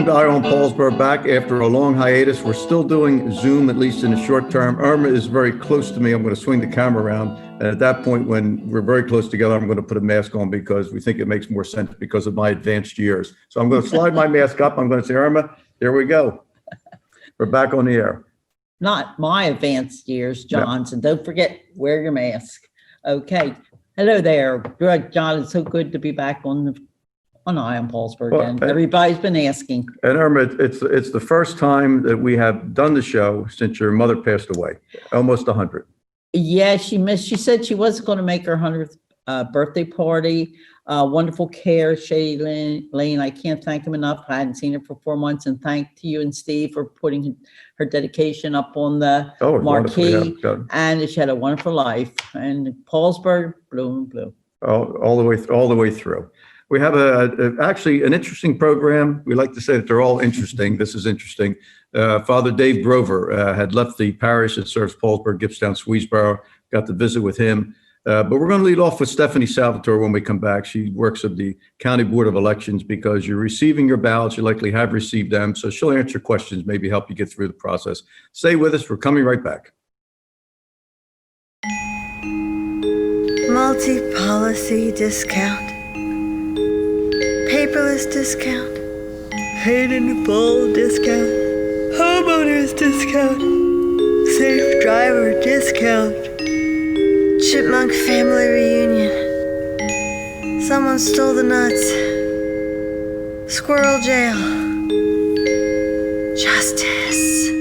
Welcome to Iron Paulsboro, back after a long hiatus. We're still doing Zoom, at least in the short term. Irma is very close to me. I'm going to swing the camera around. And at that point, when we're very close together, I'm going to put a mask on because we think it makes more sense because of my advanced years. So I'm going to slide my mask up. I'm going to say, Irma, here we go. We're back on the air. Not my advanced years, Johnson. Yeah. Don't forget, wear your mask. Okay. Hello there. John, it's so good to be back on Iron Paulsboro again. Everybody's been asking. And Irma, it's the first time that we have done the show since your mother passed away, almost 100. Yeah, she said she was going to make her 100th birthday party. Wonderful care, Shady Lane. I can't thank him enough. I hadn't seen her for 4 months. And thank to you and Steve for putting her dedication up on the marquee. Yeah, and she had a wonderful life. And Paulsboro, blue. All the way through. We have actually an interesting program. We like to say that they're all interesting. This is interesting. Father Dave Grover had left the parish that serves Paulsboro, Gibbstown, Swedesboro. Got to visit with him. But we're going to lead off with Stephanie Salvatore when we come back. She works at the County Board of Elections because you're receiving your ballots. You likely have received them. So she'll answer questions, maybe help you get through the process. Stay with us. We're coming right back. Multi-policy discount. Paperless discount, paid in full discount, homeowners discount, safe driver discount, chipmunk family reunion, someone stole the nuts, squirrel jail, justice.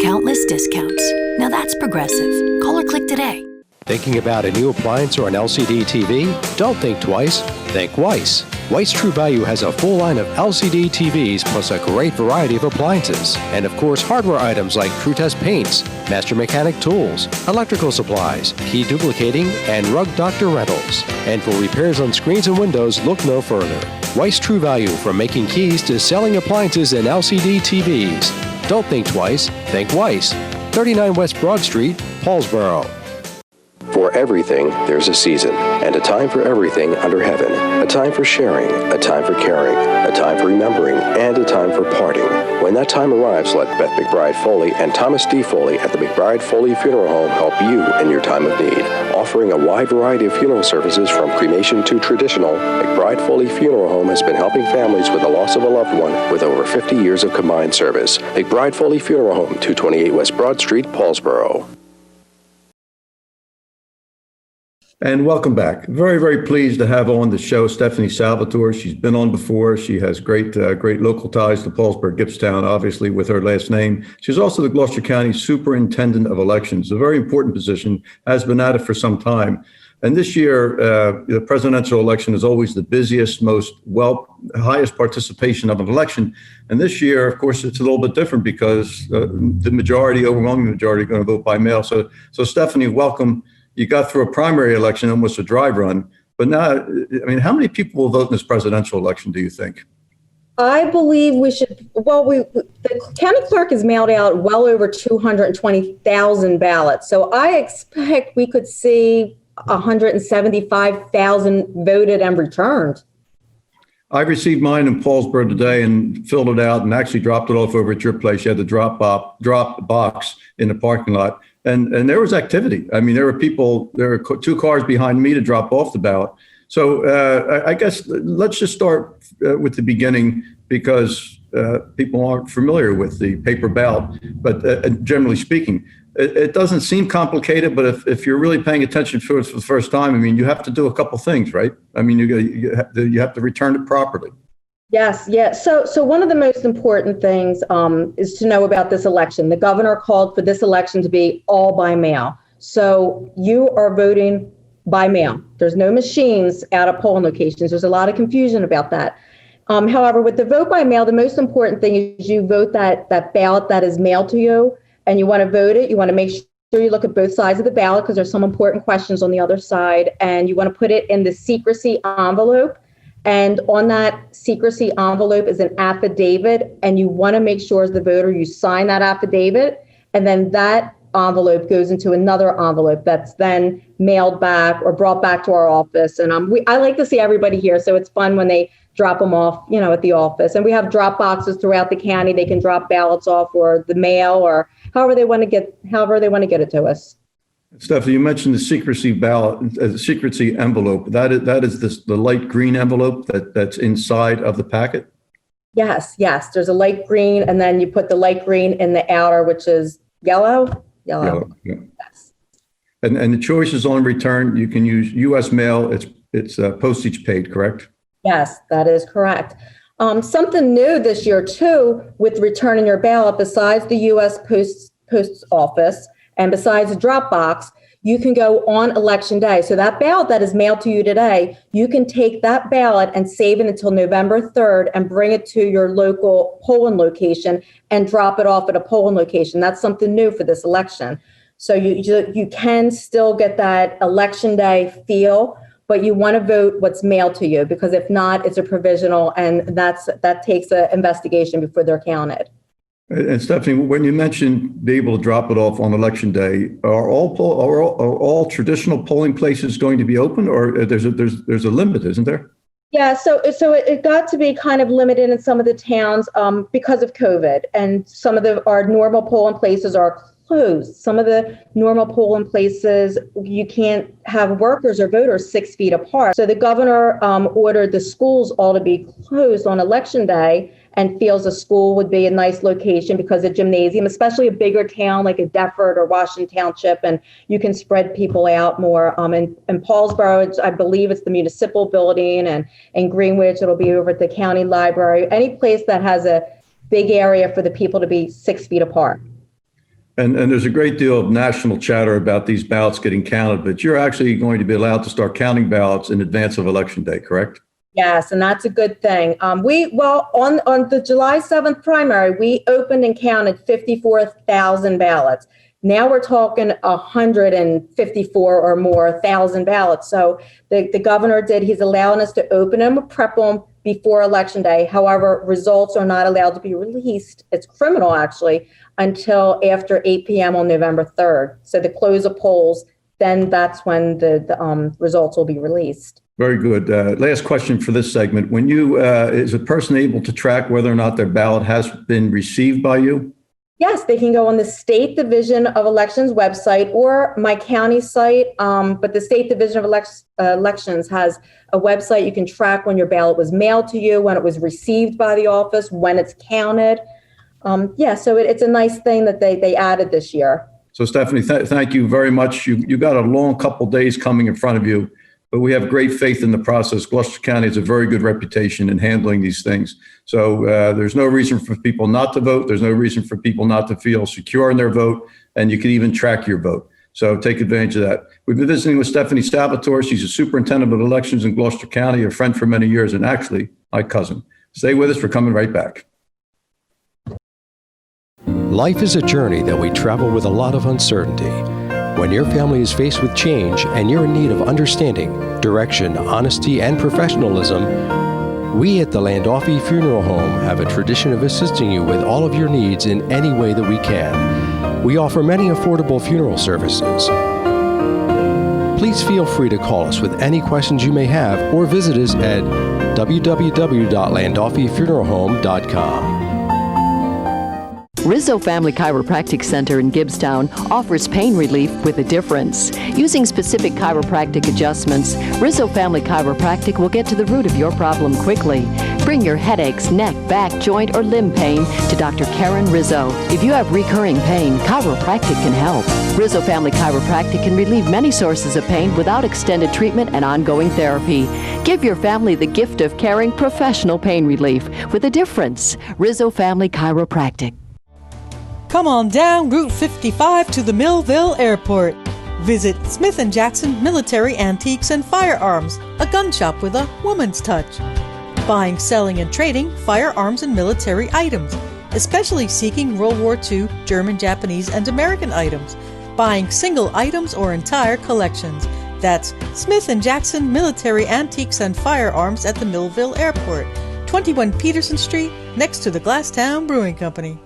Countless discounts. Now that's progressive. Call or click today. Thinking about a new appliance or an LCD TV? Don't think twice, think Weiss. Weiss True Value has a full line of LCD TVs plus a great variety of appliances. And of course, hardware items like TrueTest paints, Master Mechanic tools, electrical supplies, key duplicating, and Rug Doctor rentals. And for repairs on screens and windows, look no further. Weiss True Value, from making keys to selling appliances and LCD TVs. Don't think twice, think Weiss. 39 West Broad Street, Paulsboro. For everything, there's a season, and a time for everything under heaven. A time for sharing, a time for caring, a time for remembering, and a time for parting. When that time arrives, let Beth McBride Foley and Thomas D. Foley at the McBride Foley Funeral Home help you in your time of need. Offering a wide variety of funeral services from cremation to traditional, McBride Foley Funeral Home has been helping families with the loss of a loved one with over 50 years of combined service. McBride Foley Funeral Home, 228 West Broad Street, Paulsboro. And welcome back. Very, very pleased to have on the show Stephanie Salvatore. She's been on before. She has great local ties to Paulsboro, Gibbstown, obviously, with her last name. She's also the Gloucester County Superintendent of Elections, a very important position, has been at it for some time. And this year, the presidential election is always the busiest, highest participation of an election. And this year, of course, it's a little bit different because the overwhelming majority, are going to vote by mail. So Stephanie, welcome. You got through a primary election, almost a dry run. But now, I mean, how many people will vote in this presidential election, do you think? I believe we should, the county clerk has mailed out well over 220,000 ballots. So I expect we could see 175,000 voted and returned. I received mine in Paulsboro today and filled it out and actually dropped it off over at your place. You had the drop box in the parking lot. And there was activity. I mean, there were two cars behind me to drop off the ballot. So I guess let's just start with the beginning because people aren't familiar with the paper ballot. But generally speaking, it doesn't seem complicated. But if you're really paying attention to it for the first time, I mean, you have to do a couple things, right? I mean, you have to return it properly. Yes. So one of the most important things is to know about this election. The governor called for this election to be all by mail. So you are voting by mail. There's no machines out at polling locations. There's a lot of confusion about that. However, with the vote by mail, the most important thing is you vote that ballot that is mailed to you, and you want to vote it. You want to make sure you look at both sides of the ballot because there's some important questions on the other side, and you want to put it in the secrecy envelope. And on that secrecy envelope is an affidavit, and you want to make sure as the voter you sign that affidavit, and then that envelope goes into another envelope that's then mailed back or brought back to our office. And I like to see everybody here, so it's fun when they drop them off, at the office. And we have drop boxes throughout the county. They can drop ballots off, or the mail, or however they want to get it to us. Stephanie, you mentioned the secrecy ballot, the secrecy envelope. That is the light green envelope that's inside of the packet? Yes. There's a light green, and then you put the light green in the outer, which is yellow. Yeah. Yes. And the choices on return, you can use U.S. mail. It's postage paid, correct? Yes, that is correct. Something new this year, too, with returning your ballot, besides the U.S. Post Office and besides the drop box, you can go on Election Day. So that ballot that is mailed to you today, you can take that ballot and save it until November 3rd and bring it to your local polling location and drop it off at a polling location. That's something new for this election. So you can still get that Election Day feel, but you want to vote what's mailed to you, because if not, it's a provisional, and that takes an investigation before they're counted. And Stephanie, when you mentioned be able to drop it off on Election Day, are all traditional polling places going to be open, or there's a limit, isn't there? Yeah, so it got to be kind of limited in some of the towns because of COVID, and some of our normal polling places are closed. Some of the normal polling places, you can't have workers or voters 6 feet apart. So the governor ordered the schools all to be closed on Election Day, and feels a school would be a nice location because a gymnasium, especially a bigger town like a Deptford or Washington Township, and you can spread people out more. In Paulsboro, I believe it's the municipal building, and in Greenwich, it'll be over at the county library. Any place that has a big area for the people to be 6 feet apart. And there's a great deal of national chatter about these ballots getting counted, but you're actually going to be allowed to start counting ballots in advance of Election Day, correct? Yes, and that's a good thing. On the July 7th primary, we opened and counted 54,000 ballots. Now we're talking 154 or more thousand ballots. So the governor he's allowing us to open them, prep them before Election Day. However, results are not allowed to be released. It's criminal, actually, until after 8 p.m. on November 3rd. So the close of polls, then that's when the results will be released. Very good. Last question for this segment. When is a person able to track whether or not their ballot has been received by you? Yes, they can go on the State Division of Elections website or my county site. But the State Division of Elections has a website. You can track when your ballot was mailed to you, when it was received by the office, when it's counted. So it's a nice thing that they added this year. So Stephanie, thank you very much. You got a long couple days coming in front of you, but we have great faith in the process. Gloucester County has a very good reputation in handling these things. So there's no reason for people not to vote. There's no reason for people not to feel secure in their vote, and you can even track your vote. So take advantage of that. We've been visiting with Stephanie Salvatore. She's a superintendent of elections in Gloucester County, a friend for many years, and actually my cousin. Stay with us. We're coming right back. Life is a journey that we travel with a lot of uncertainty. When your family is faced with change and you're in need of understanding, direction, honesty, and professionalism, we at the Landolfi Funeral Home have a tradition of assisting you with all of your needs in any way that we can. We offer many affordable funeral services. Please feel free to call us with any questions you may have or visit us at www.landolfifuneralhome.com. Rizzo Family Chiropractic Center in Gibbstown offers pain relief with a difference. Using specific chiropractic adjustments, Rizzo Family Chiropractic will get to the root of your problem quickly. Bring your headaches, neck, back, joint, or limb pain to Dr. Karen Rizzo. If you have recurring pain, chiropractic can help. Rizzo Family Chiropractic can relieve many sources of pain without extended treatment and ongoing therapy. Give your family the gift of caring professional pain relief with a difference. Rizzo Family Chiropractic. Come on down Route 55 to the Millville Airport. Visit Smith & Jackson Military Antiques and Firearms, a gun shop with a woman's touch. Buying, selling, and trading firearms and military items, especially seeking World War II, German, Japanese, and American items. Buying single items or entire collections. That's Smith & Jackson Military Antiques and Firearms at the Millville Airport, 21 Peterson Street, next to the Glasstown Brewing Company.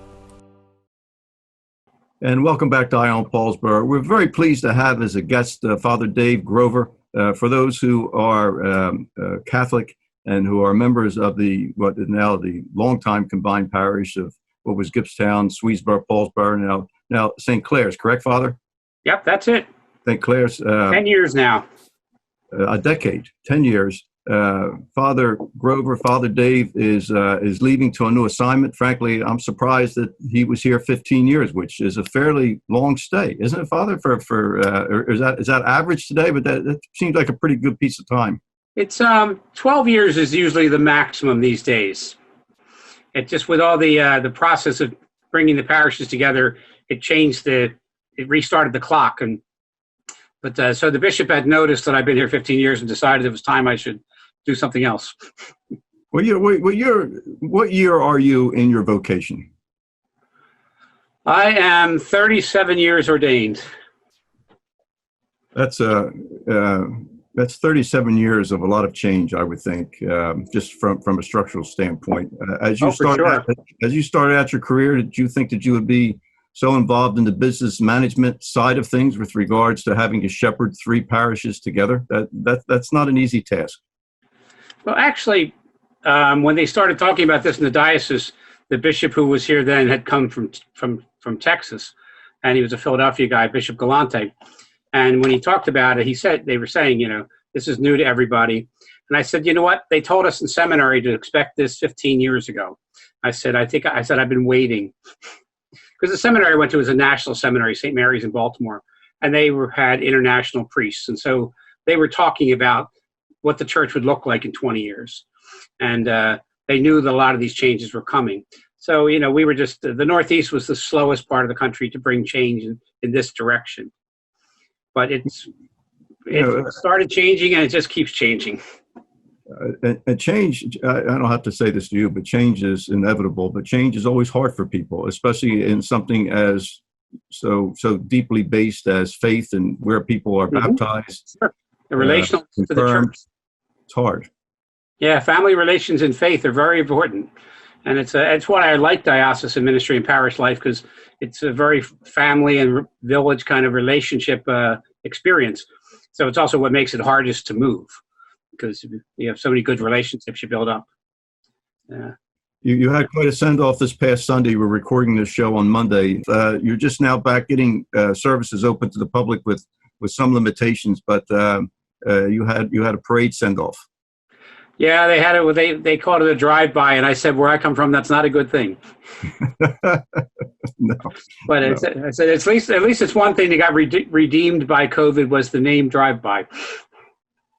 And welcome back to Eye on Paulsboro. We're very pleased to have as a guest Father Dave Grover. For those who are Catholic and who are members of what is now the longtime combined parish of what was Gibbstown, Swedesboro, Paulsboro, now St. Clare's, correct, Father? Yep, that's it. St. Clare's. 10 years now. A decade, 10 years. Father Grover, Father Dave is leaving to a new assignment. Frankly, I'm surprised that he was here 15 years, which is a fairly long stay, isn't it, Father? Or is that average today? But that seems like a pretty good piece of time. It's 12 years is usually the maximum these days. It just with all the process of bringing the parishes together, it restarted the clock. But so the bishop had noticed that I've been here 15 years and decided it was time I should do something else. What year are you in your vocation? I am 37 years ordained. That's 37 years of a lot of change, I would think, just from a structural standpoint. As you started out your career, did you think that you would be so involved in the business management side of things with regards to having to shepherd 3 parishes together? That's not an easy task. Well, actually, when they started talking about this in the diocese, the bishop who was here then had come from Texas, and he was a Philadelphia guy, Bishop Galante. And when he talked about it, he said, they were saying, this is new to everybody. And I said, you know what? They told us in seminary to expect this 15 years ago. I said, I've been waiting. Because the seminary I went to was a national seminary, St. Mary's in Baltimore, and they had international priests. And so they were talking about what the church would look like in 20 years. And they knew that a lot of these changes were coming. So, we were just, the Northeast was the slowest part of the country to bring change in this direction. But it started changing, and it just keeps changing. And change, I don't have to say this to you, but change is inevitable. But change is always hard for people, especially in something as so deeply based as faith and where people are baptized. Sure. The relational to the church. It's hard. Yeah, family relations and faith are very important. And it's why I like diocesan ministry and parish life, because it's a very family and village kind of relationship experience. So it's also what makes it hardest to move, because you have so many good relationships you build up. Yeah. You had quite a send-off this past Sunday. We're recording this show on Monday. You're just now back getting services open to the public with some limitations, but you had a parade send-off. Yeah, they had it. They called it a drive-by, and I said, where I come from, that's not a good thing. No. But I said at least it's one thing that got redeemed by COVID was the name drive-by.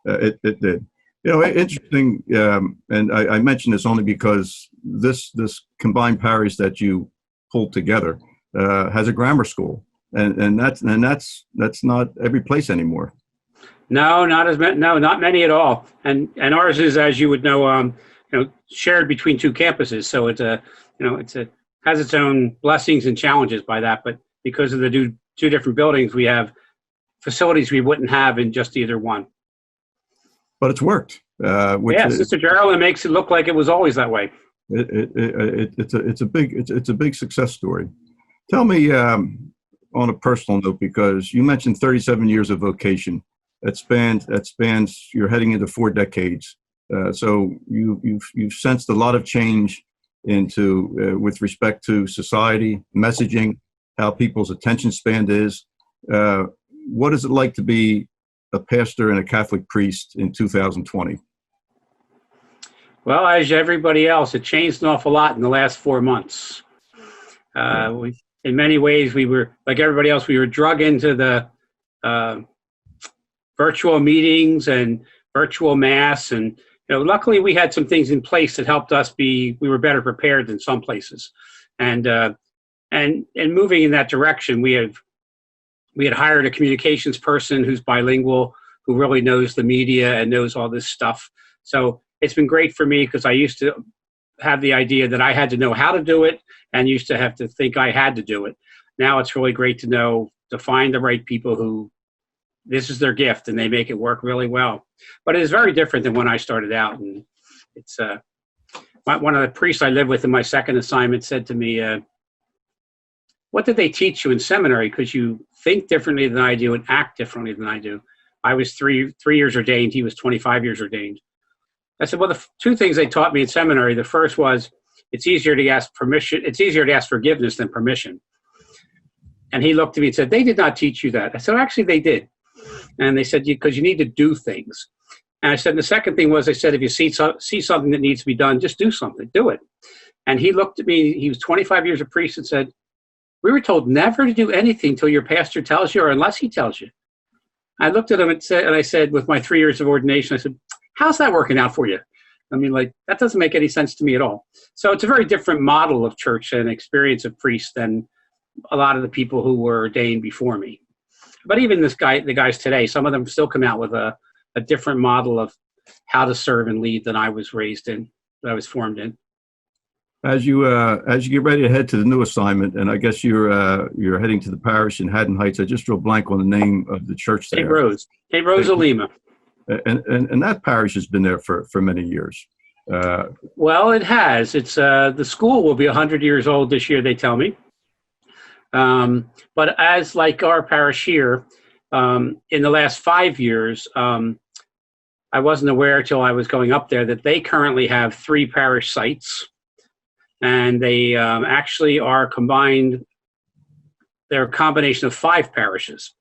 It did. Interesting. And I mention this only because this combined parish that you pulled together has a grammar school, and that's not every place anymore. No, not many at all. And ours is, as you would know, shared between 2 campuses. So it has its own blessings and challenges by that. But because of the 2 different buildings, we have facilities we wouldn't have in just either one. But it's worked. Sister Geraldine makes it look like it was always that way. It's a big success story. Tell me on a personal note, because you mentioned 37 years of vocation. That spans. You're heading into 4 decades. So you've sensed a lot of change with respect to society, messaging, how people's attention span is. What is it like to be a pastor and a Catholic priest in 2020? Well, as everybody else, it changed an awful lot in the last 4 months. In many ways, we were, like everybody else, we were drug into the virtual meetings and virtual mass. And luckily, we had some things in place that helped us we were better prepared than some places. And moving in that direction, we had hired a communications person who's bilingual, who really knows the media and knows all this stuff. So it's been great for me, because I used to have the idea that I had to know how to do it and used to have to think I had to do it. Now it's really great to find the right people who this is their gift and they make it work really well. But it is very different than when I started out. And it's one of the priests I lived with in my second assignment said to me, what did they teach you in seminary? Because you think differently than I do and act differently than I do. I was 3 years ordained. He was 25 years ordained. I said, well, the two things they taught me in seminary, the first was it's easier to ask permission. It's easier to ask forgiveness than permission. And he looked at me and said, they did not teach you that. I said, actually, they did. And they said, because you need to do things. And I said, and the second thing was, I said, if you see something that needs to be done, just do something, do it. And he looked at me, he was 25 years a priest, and said, we were told never to do anything till your pastor tells you or unless he tells you. I looked at him and I said, with my 3 years of ordination, I said, how's that working out for you? I mean, like, that doesn't make any sense to me at all. So it's a very different model of church and experience of priests than a lot of the people who were ordained before me. But even the guys today, some of them still come out with a different model of how to serve and lead than I was raised in, that I was formed in. As you get ready to head to the new assignment, and I guess you're heading to the parish in Haddon Heights. I just drew a blank on the name of the church there. St. Rose of Lima. And that parish has been there for many years. Well, it has. It's the school will be 100 years old this year, they tell me. But as like our parish here, in the last 5 years, I wasn't aware till I was going up there that they currently have 3 parish sites. And they actually are combined. They're a combination of 5 parishes.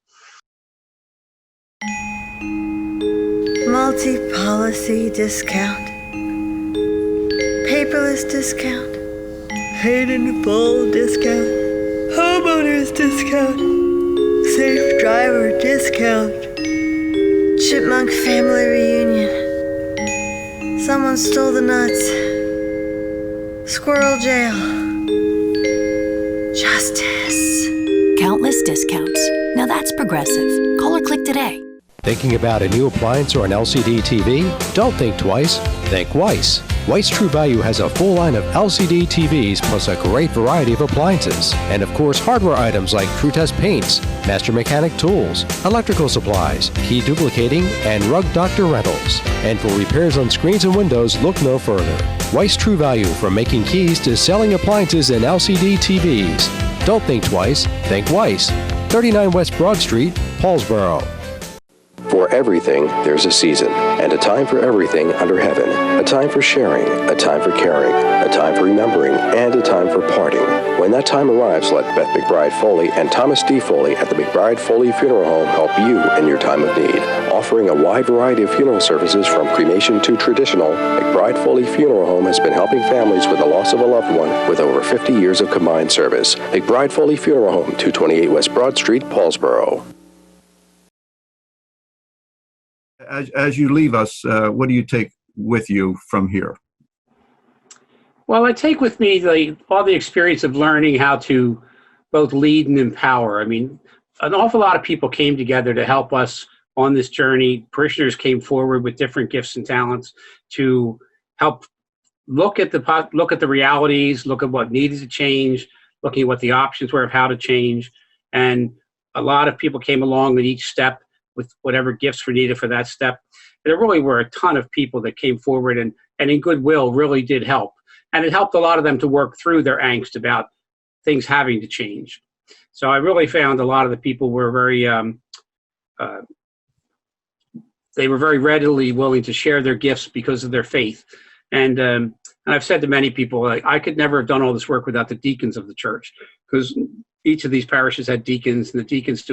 Multi-policy discount. Paperless discount. Paid in full discount. Homeowners discount. Safe driver discount. Chipmunk family reunion. Someone stole the nuts. Squirrel jail. Justice. Countless discounts. Now that's progressive. Call or click today. Thinking about a new appliance or an LCD TV? Don't think twice. Think Weiss. Weiss True Value has a full line of LCD TVs plus a great variety of appliances. And of course, hardware items like True Test paints, Master Mechanic tools, electrical supplies, key duplicating, and Rug Doctor rentals. And for repairs on screens and windows, look no further. Weiss True Value, from making keys to selling appliances and LCD TVs. Don't think twice. Think Weiss. 39 West Broad Street, Paulsboro. For everything, there's a season, and a time for everything under heaven. A time for sharing, a time for caring, a time for remembering, and a time for parting. When that time arrives, let Beth McBride Foley and Thomas D. Foley at the McBride Foley Funeral Home help you in your time of need. Offering a wide variety of funeral services from cremation to traditional, McBride Foley Funeral Home has been helping families with the loss of a loved one with over 50 years of combined service. McBride Foley Funeral Home, 228 West Broad Street, Paulsboro. As you leave us, what do you take with you from here? Well, I take with me all the experience of learning how to both lead and empower. I mean, an awful lot of people came together to help us on this journey. Parishioners came forward with different gifts and talents to help look at the realities, look at what needed to change, looking at what the options were of how to change. And a lot of people came along at each step with whatever gifts were needed for that step. There really were a ton of people that came forward and in goodwill really did help. And it helped a lot of them to work through their angst about things having to change. So I really found a lot of the people were they were very readily willing to share their gifts because of their faith. And I've said to many people, I could never have done all this work without the deacons of the church, because each of these parishes had deacons, and the deacons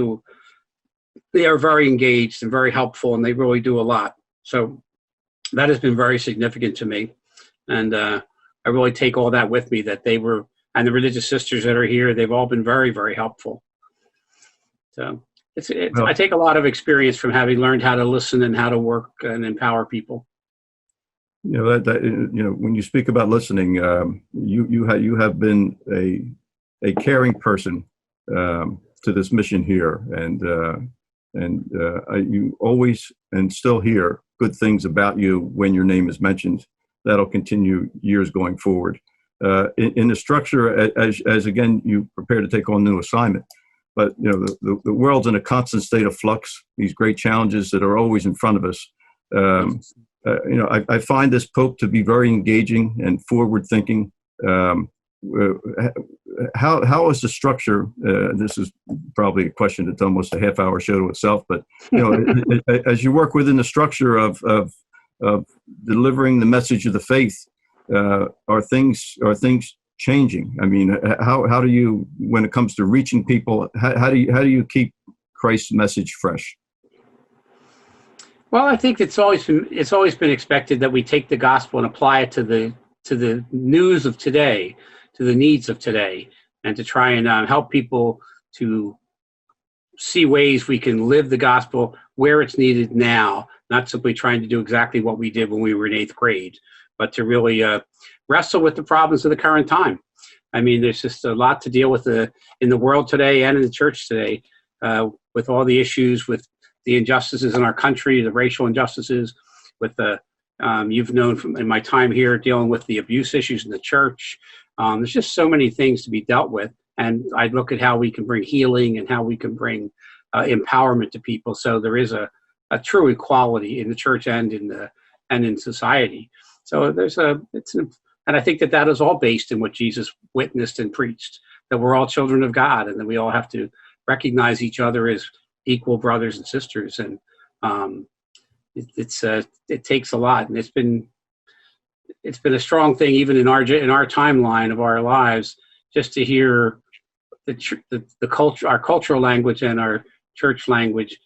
they are very engaged and very helpful, and they really do a lot. So that has been very significant to me. And I really take all that with me, that they were, and the religious sisters that are here, they've all been very, very helpful. So I take a lot of experience from having learned how to listen and how to work and empower people. You know, when you speak about listening, you have been a caring person to this mission here, and you always and still hear good things about you when your name is mentioned. That'll continue years going forward. In the structure, as again you prepare to take on new assignment, but you know the world's in a constant state of flux. These great challenges that are always in front of us. I find this Pope to be very engaging and forward-thinking. How is the structure? This is probably a question that's almost a half-hour show to itself. But you know, as you work within the structure of of delivering the message of the faith, are things changing? I mean, how do you, when it comes to reaching people, how do you keep Christ's message fresh? Well, I think it's always been expected that we take the gospel and apply it to the news of today, to the needs of today, and to try and help people to see ways we can live the gospel where it's needed now, not simply trying to do exactly what we did when we were in 8th grade, but to really wrestle with the problems of the current time. I mean, there's just a lot to deal with in the world today and in the church today, with all the issues with the injustices in our country, the racial injustices, with the you've known from in my time here dealing with the abuse issues in the church. There's just so many things to be dealt with, and I look at how we can bring healing and how we can bring empowerment to people, so there is a true equality in the church and in society. So and I think that is all based in what Jesus witnessed and preached, that we're all children of God, and that we all have to recognize each other as equal brothers and sisters. And it takes a lot, and it's been a strong thing even in our timeline of our lives, just to hear the culture, our cultural language and our church language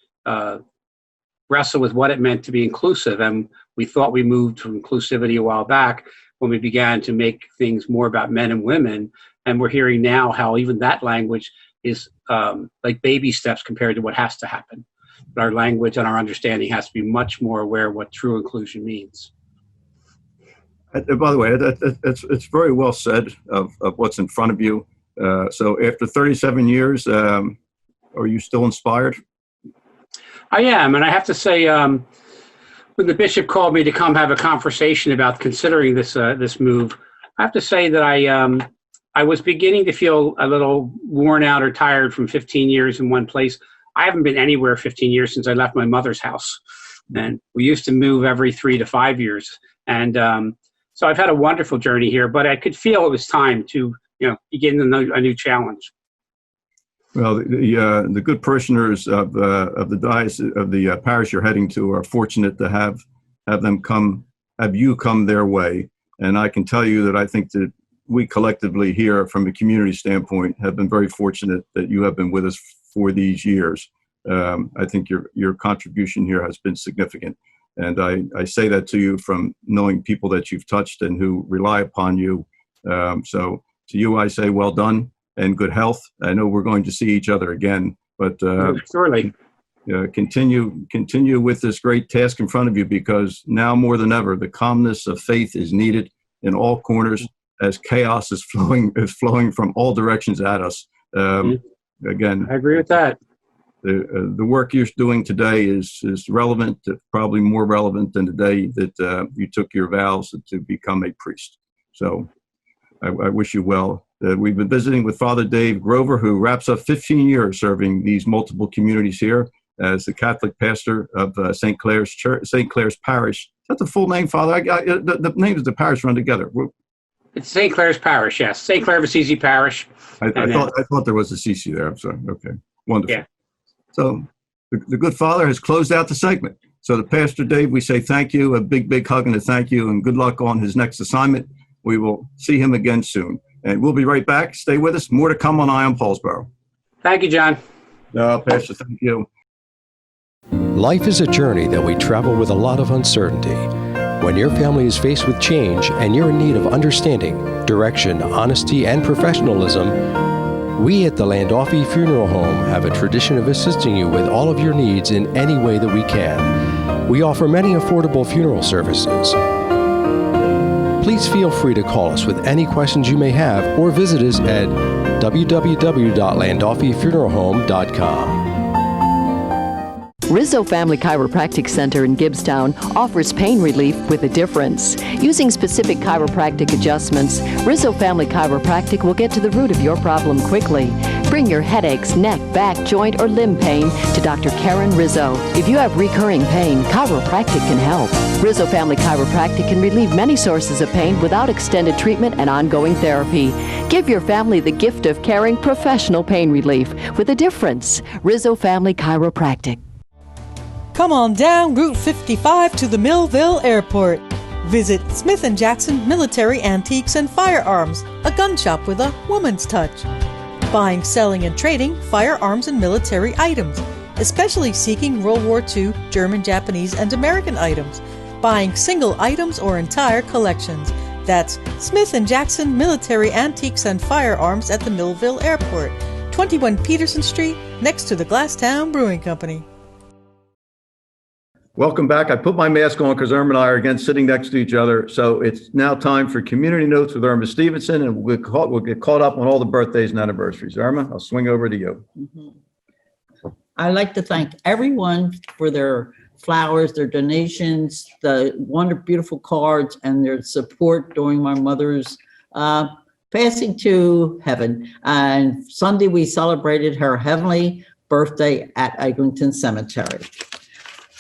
wrestle with what it meant to be inclusive. And we thought we moved to inclusivity a while back when we began to make things more about men and women. And we're hearing now how even that language is like baby steps compared to what has to happen. But our language and our understanding has to be much more aware of what true inclusion means. By the way, it's very well said of what's in front of you. So after 37 years, are you still inspired? I am, and I have to say, when the bishop called me to come have a conversation about considering this move, I have to say that I was beginning to feel a little worn out or tired from 15 years in one place. I haven't been anywhere 15 years since I left my mother's house, and we used to move every 3 to 5 years. And so I've had a wonderful journey here, but I could feel it was time to begin a new challenge. Well, the good parishioners of the diocese of the parish you're heading to are fortunate to have you come their way, and I can tell you that I think that we collectively here, from a community standpoint, have been very fortunate that you have been with us for these years. I think your contribution here has been significant, and I say that to you from knowing people that you've touched and who rely upon you. So to you, I say well done. And good health. I know we're going to see each other again, but surely continue with this great task in front of you, because now more than ever, the calmness of faith is needed in all corners as chaos is flowing from all directions at us. Again, I agree with that. The work you're doing today is relevant, probably more relevant than the day that you took your vows to become a priest. So I wish you well. We've been visiting with Father Dave Grover, who wraps up 15 years serving these multiple communities here as the Catholic pastor of St. Clare's Parish. Is that the full name, Father? The names of the parish run together. It's St. Clare's Parish, yes. St. Clare of Assisi Parish. I thought there was a CC there. I'm sorry. Okay, wonderful. Yeah. So the good Father has closed out the segment. So to Pastor Dave, we say thank you, a big hug and a thank you, and good luck on his next assignment. We will see him again soon. And we'll be right back. Stay with us. More to come on Eye on Paulsboro. Thank you, John. No, Pastor, thank you. Life is a journey that we travel with a lot of uncertainty. When your family is faced with change and you're in need of understanding, direction, honesty, and professionalism, we at the Landolfi Funeral Home have a tradition of assisting you with all of your needs in any way that we can. We offer many affordable funeral services. Please feel free to call us with any questions you may have, or visit us at www.landolfifuneralhome.com. Rizzo Family Chiropractic Center in Gibbstown offers pain relief with a difference. Using specific chiropractic adjustments, Rizzo Family Chiropractic will get to the root of your problem quickly. Bring your headaches, neck, back, joint, or limb pain to Dr. Karen Rizzo. If you have recurring pain, chiropractic can help. Rizzo Family Chiropractic can relieve many sources of pain without extended treatment and ongoing therapy. Give your family the gift of caring professional pain relief with a difference. Rizzo Family Chiropractic. Come on down Route 55 to the Millville Airport. Visit Smith & Jackson Military Antiques and Firearms, a gun shop with a woman's touch. Buying, selling, and trading firearms and military items, especially seeking World War II, German, Japanese, and American items. Buying single items or entire collections. That's Smith & Jackson Military Antiques and Firearms at the Millville Airport, 21 Peterson Street, next to the Glasstown Brewing Company. Welcome back. I put my mask on because Irma and I are again sitting next to each other. So it's now time for Community Notes with Irma Stevenson, and we'll get caught up on all the birthdays and anniversaries. Irma, I'll swing over to you. I'd like to thank everyone for their flowers, their donations, the wonderful, beautiful cards, and their support during my mother's passing to heaven. And Sunday, we celebrated her heavenly birthday at Eglinton Cemetery.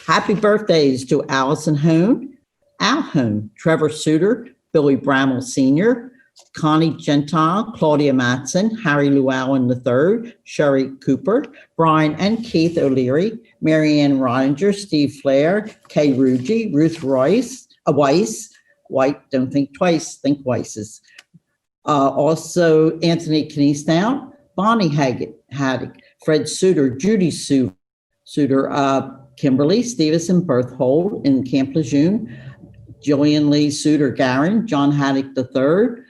Happy birthdays to Allison Hone, Al Hone, Trevor Suter, Billy Bramall Sr., Connie Gentile, Claudia Matson, Harry Llewellyn III, Sherry Cooper, Brian and Keith O'Leary, Marianne Rodinger, Steve Flair, Kay Ruggie, Ruth Weiss, White, don't think twice, think Weisses. Also Anthony Kneestown, Bonnie Haddock, Fred Suter, Judy Suter, Kimberly Stevenson Berthold in Camp Lejeune, Jillian Lee Suter Garin, John Haddock III,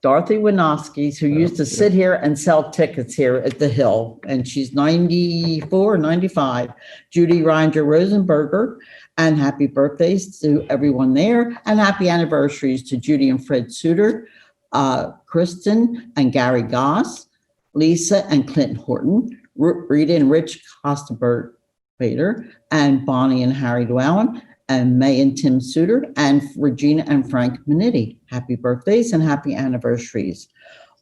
Dorothy Winoski, who used to sit here and sell tickets here at the Hill, and she's 94, 95, Judy Reinger Rosenberger, and happy birthdays to everyone there, and happy anniversaries to Judy and Fred Suter, Kristen and Gary Goss, Lisa and Clinton Horton, Rita and Rich Costabert Bader, and Bonnie and Harry Llewellyn, and May and Tim Suter, and Regina and Frank Minetti. Happy birthdays and happy anniversaries.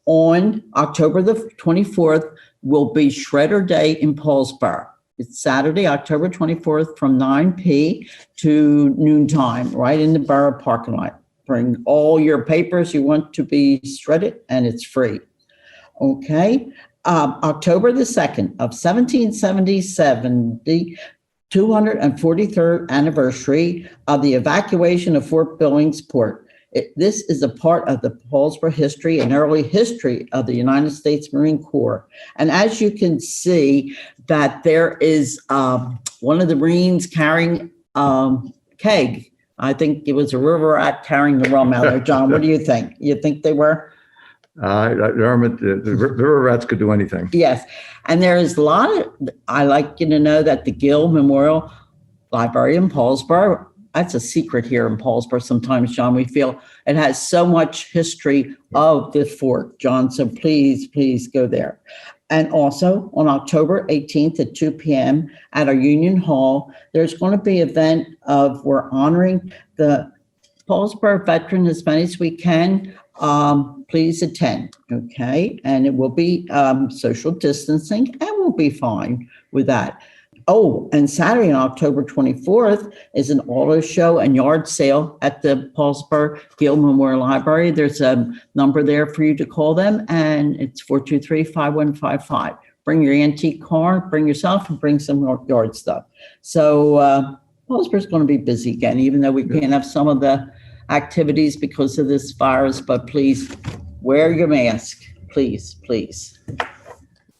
On October the 24th will be Shredder Day in Paulsboro. It's Saturday, October 24th from 9 p. to noontime, right in the borough parking lot. Bring all your papers you want to be shredded, and it's free. Okay. October the 2nd of 1777, the 243rd anniversary of the evacuation of Fort Billings Port. This is a part of the Paulsboro history and early history of the United States Marine Corps. And as you can see, that there is one of the Marines carrying keg. I think it was a river rat carrying the rum out there. John, what do you think? You think they were? The river rats could do anything. Yes. And there is a lot of, I like you to know that the Gill Memorial Library in Paulsboro, that's a secret here in Paulsboro sometimes, John. We feel it has so much history of the fort, John. So please go there. And also on October 18th at 2 p.m. at our Union Hall, there's going to be an event of we're honoring the Paulsboro veteran as many as we can. Please attend, okay? And it will be social distancing, and we'll be fine with that. Oh, and Saturday on October 24th is an auto show and yard sale at the Paulsboro Gill Memorial Library. There's a number there for you to call them, and it's 423-5155. Bring your antique car, bring yourself, and bring some yard stuff. So Paulsboro's going to be busy again, even though we can't have some of the activities because of this virus, but please wear your mask, please.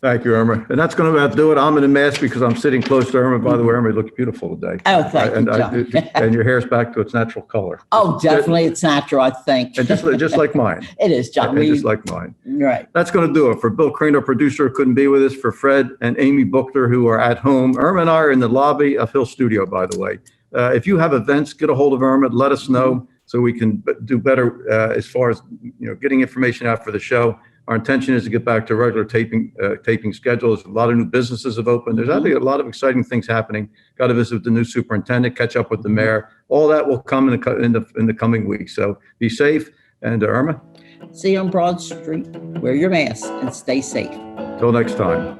Thank you, Irma. And that's going to about do it. I'm in a mask because I'm sitting close to Irma. By the way, Irma, you look beautiful today. Oh, thank you, John. And your hair's back to its natural color. Oh, definitely. It's natural, I think. And just like mine. It is, John. Just like mine. Right. That's going to do it. For Bill Crane, our producer, who couldn't be with us, for Fred and Amy Buchter, who are at home. Irma and I are in the lobby of Hill Studio, by the way. If you have events, get a hold of Irma. Let us know so we can do better as far as getting information out for the show. Our intention is to get back to regular taping schedules. A lot of new businesses have opened. There's actually a lot of exciting things happening. Got to visit with the new superintendent, catch up with the mayor. All that will come in the coming weeks. So be safe. And Irma? See you on Broad Street. Wear your mask and stay safe. Till next time.